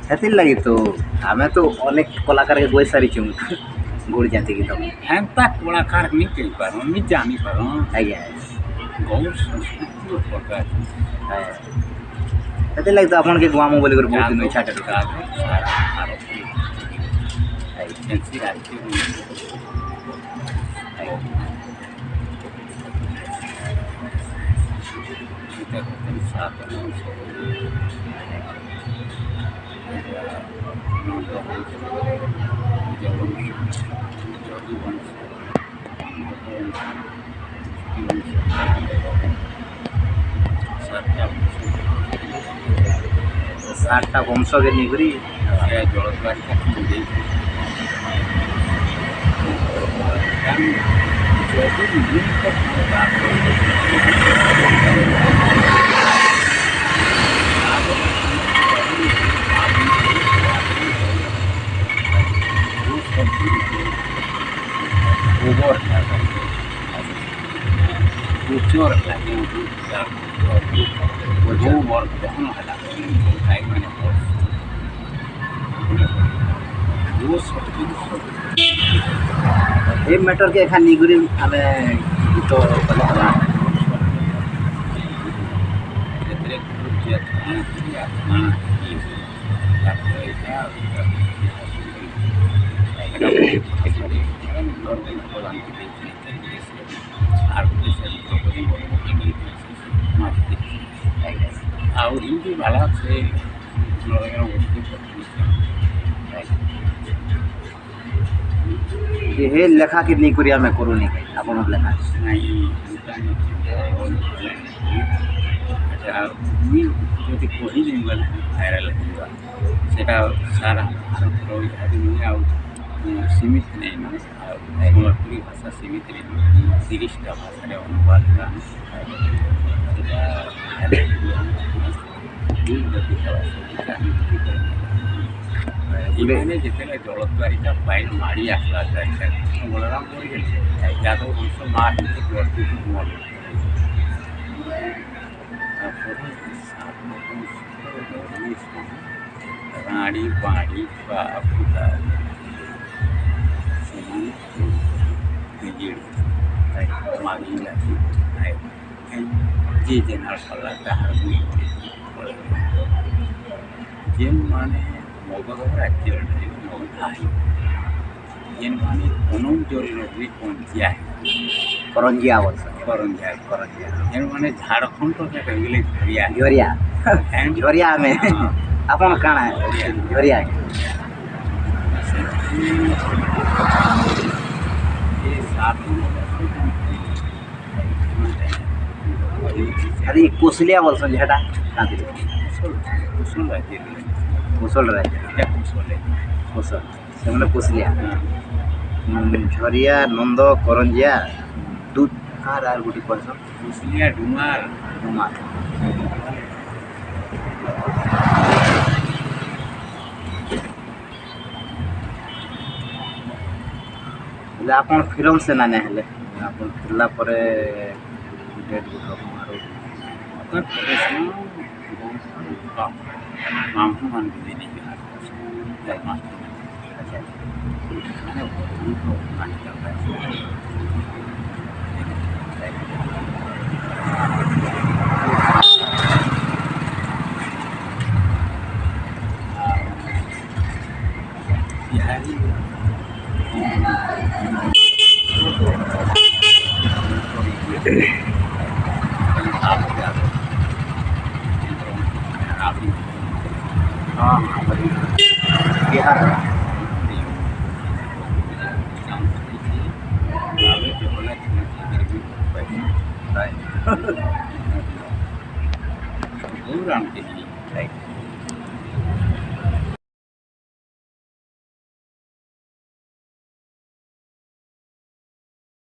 ସେଥିର୍ ଲାଗି ତ ଆମେ ତ ଅନେକ କଳାକାର के गोई सारी चुं गुड़ जाती की तो हेन्ता कलाकार नहीं कही पारो नहीं जानी पारो आज्ञा गौर संस्कृति और प्रकार ସେଥିର୍ ଲାଗି ତ ଆପଣ के गुआमो बोली कर बहुत दिन इच्छा टे सारा भारत एजेंसी राज्य सातटा वंश के निगरी जलद्वार उच्चर लगे जो वर्ग दहन है मैंने वो सब ए मैटर के एखा निगरी आमे गीत कला हला जेतरे कुछ आत्मा और हिंदी वाला से हे लेखा के निगरी आमे करूनी आपण लेखा যদি কহি গেলে ভাইরাল হওয়া সেটা সারা ভারত সীমিত নেই না সম্বলপুরী ভাষা সীমিত নেই 30টা ভাষায় অনুবাদ করা इन्हें जितने जलद्वारिका पाइन माड़ी आसला बलराम पड़ गए यादव वंश मार राणी बाड़ी बापुता मारी जे जेना सला जेन माने मगध राज्य जेन माने कनम जोरी नगरी कंजिया करंजिया बोल करंजिया जेन माने झारखंड तो गले झरिया झरिया झरिया में अपन काना है झरिया ये सात अरे कुशलिया बोल सन जेटा कांति कुशल राज्य कुशल राज्य कुशल से मतलब कुशलिया झरिया नंद करंजिया दूध आर गुटी परसन कुशलिया डुमार बोले आपन फिल्म से ना हेले आपन फिरला परे डेट गुट मारो अगर प्रश्न मामू मान के नहीं बिहार मास्टर अच्छा मैंने उनको मानी जाता है बिहारी हाँ बिहार राम के लिए